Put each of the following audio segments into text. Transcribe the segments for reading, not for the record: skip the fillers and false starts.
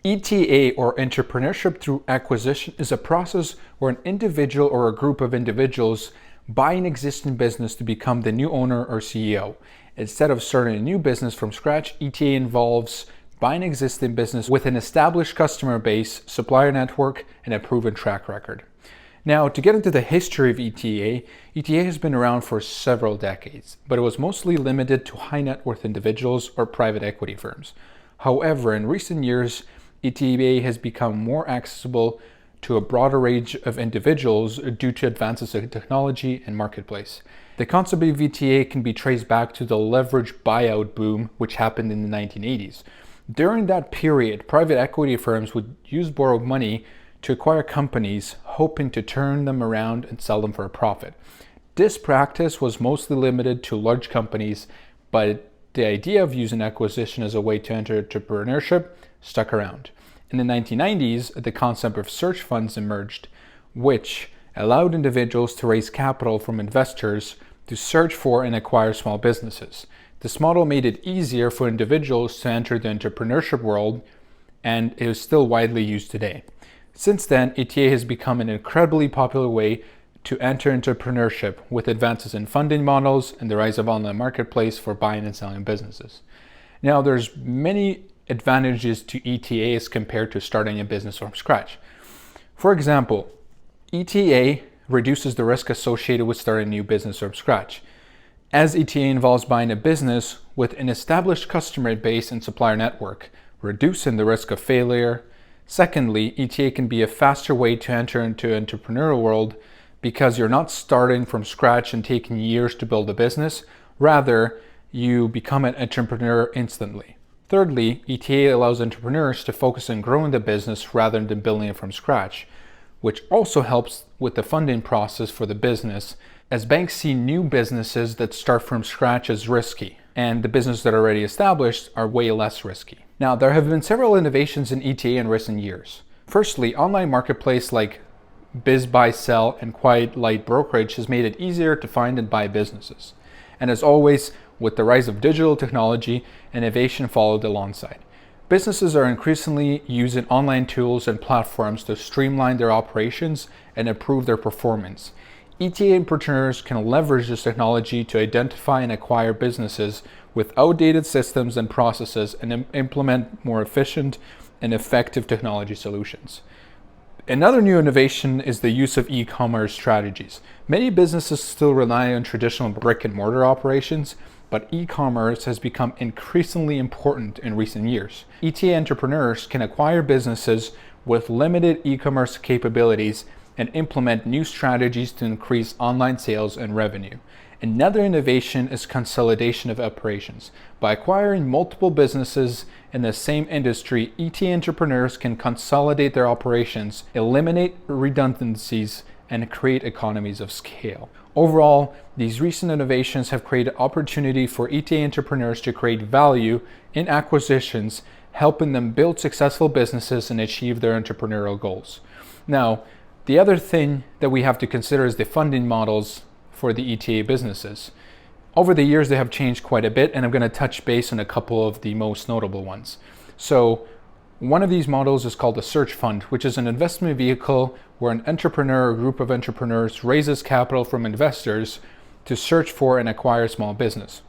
ETA, or entrepreneurship through acquisition, is a process where an individual or a group of individuals buy an existing business to become the new owner or CEO. Instead of starting a new business from scratch, ETA involves buying an existing business with an established customer base, supplier network, and a proven track record. Now, to get into the history of ETA, ETA has been around for several decades, but it was mostly limited to high net worth individuals or private equity firms. However, in recent years, ETA has become more accessible to a broader range of individuals due to advances in technology and marketplace. The concept of ETA can be traced back to the leverage buyout boom, which happened in the 1980s. During that period, private equity firms would use borrowed money to acquire companies, hoping to turn them around and sell them for a profit. This practice was mostly limited to large companies, but the idea of using acquisition as a way to enter entrepreneurship stuck around. In the 1990s, the concept of search funds emerged, which allowed individuals to raise capital from investors to search for and acquire small businesses. This model made it easier for individuals to enter the entrepreneurship world, and it is still widely used today. Since then, ETA has become an incredibly popular way to enter entrepreneurship, with advances in funding models and the rise of online marketplace for buying and selling businesses. Now, there's many advantages to ETA as compared to starting a business from scratch. For example, ETA reduces the risk associated with starting a new business from scratch, as ETA involves buying a business with an established customer base and supplier network, reducing the risk of failure. Secondly, ETA can be a faster way to enter into the entrepreneurial world because you're not starting from scratch and taking years to build a business. Rather, you become an entrepreneur instantly. Thirdly, ETA allows entrepreneurs to focus on growing the business rather than building it from scratch, which also helps with the funding process for the business, as banks see new businesses that start from scratch as risky, and the businesses that are already established are way less risky. Now, there have been several innovations in ETA in recent years. Firstly, online marketplace like Biz Buy Sell and Quiet Light Brokerage has made it easier to find and buy businesses. And as always, with the rise of digital technology, innovation followed alongside. Businesses are increasingly using online tools and platforms to streamline their operations and improve their performance. ETA entrepreneurs can leverage this technology to identify and acquire businesses with outdated systems and processes and implement more efficient and effective technology solutions. Another new innovation is the use of e-commerce strategies. Many businesses still rely on traditional brick and mortar operations, but e-commerce has become increasingly important in recent years. ETA entrepreneurs can acquire businesses with limited e-commerce capabilities and implement new strategies to increase online sales and revenue. Another innovation is consolidation of operations. By acquiring multiple businesses in the same industry, ETA entrepreneurs can consolidate their operations, eliminate redundancies, and create economies of scale. Overall, these recent innovations have created opportunity for ETA entrepreneurs to create value in acquisitions, helping them build successful businesses and achieve their entrepreneurial goals. Now, the other thing that we have to consider is the funding models for the ETA businesses. Over the years, they have changed quite a bit, and I'm going to touch base on a couple of the most notable ones. So, one of these models is called a search fund, which is an investment vehicle where an entrepreneur or group of entrepreneurs raises capital from investors to search for and acquire a small business.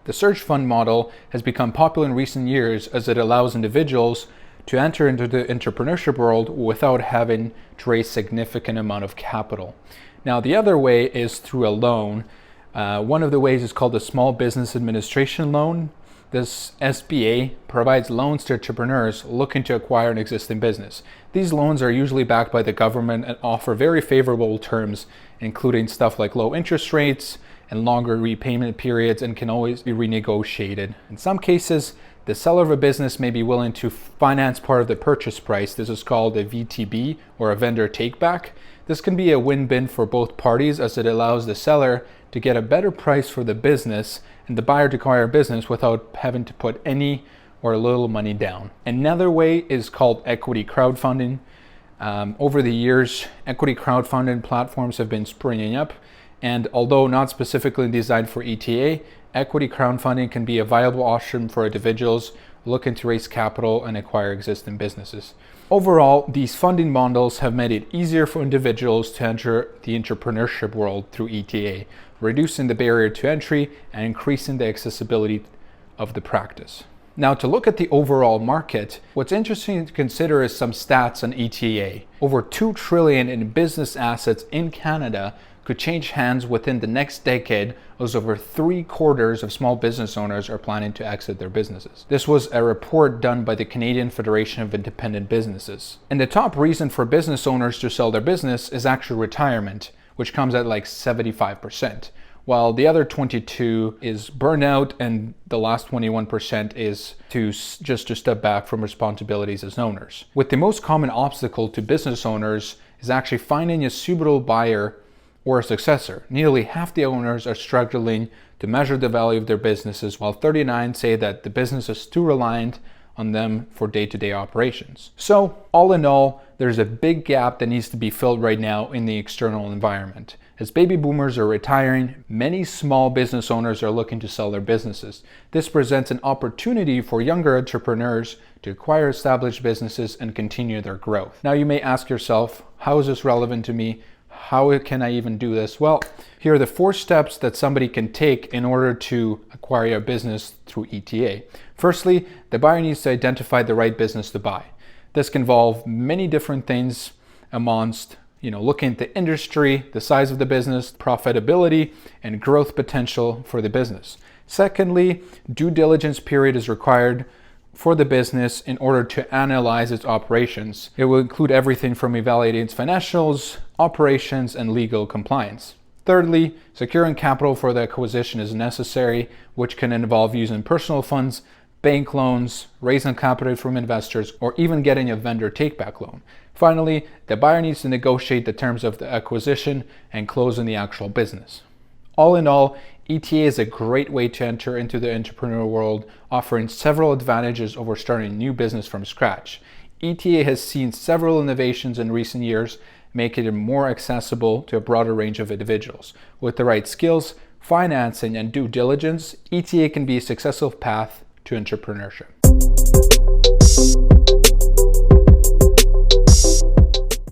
The search fund model has become popular in recent years as it allows individuals to enter into the entrepreneurship world without having to raise significant amount of capital. Now, the other way is through a loan. One of the ways is called a Small Business Administration Loan. This SBA provides loans to entrepreneurs looking to acquire an existing business. These loans are usually backed by the government and offer very favorable terms, including stuff like low interest rates and longer repayment periods, and can always be renegotiated. In some cases, the seller of a business may be willing to finance part of the purchase price. This is called a VTB, or a vendor take-back. This can be a win-win for both parties, as it allows the seller to get a better price for the business and the buyer to acquire a business without having to put any or little money down. Another way is called equity crowdfunding. Over the years, equity crowdfunding platforms have been springing up, and although not specifically designed for ETA, equity crowdfunding can be a viable option for individuals looking to raise capital and acquire existing businesses. Overall, these funding models have made it easier for individuals to enter the entrepreneurship world through ETA, reducing the barrier to entry and increasing the accessibility of the practice. Now, to look at the overall market, what's interesting to consider is some stats on ETA. Over $2 trillion in business assets in Canada could change hands within the next decade, as over 3/4 of small business owners are planning to exit their businesses. This was a report done by the Canadian Federation of Independent Businesses. And the top reason for business owners to sell their business is actually retirement, which comes at like 75%. While the other 22 is burnout, and the last 21% is to step back from responsibilities as owners. With the most common obstacle to business owners is actually finding a suitable buyer or a successor. Nearly half the owners are struggling to measure the value of their businesses, while 39 say that the business is too reliant on them for day-to-day operations. So, all in all, there's a big gap that needs to be filled right now in the external environment. As baby boomers are retiring, many small business owners are looking to sell their businesses. This presents an opportunity for younger entrepreneurs to acquire established businesses and continue their growth. Now, you may ask yourself, how is this relevant to me? How can I even do this? Well, here are the 4 steps that somebody can take in order to acquire a business through ETA. Firstly, the buyer needs to identify the right business to buy. This can involve many different things amongst, looking at the industry, the size of the business, profitability, and growth potential for the business. Secondly, due diligence period is required for the business in order to analyze its operations. It will include everything from evaluating its financials, operations, and legal compliance. Thirdly, securing capital for the acquisition is necessary, which can involve using personal funds, bank loans, raising capital from investors, or even getting a vendor take-back loan. Finally, the buyer needs to negotiate the terms of the acquisition and close in the actual business. All in all, ETA is a great way to enter into the entrepreneurial world, offering several advantages over starting a new business from scratch. ETA has seen several innovations in recent years, making it more accessible to a broader range of individuals. With the right skills, financing, and due diligence, ETA can be a successful path to entrepreneurship.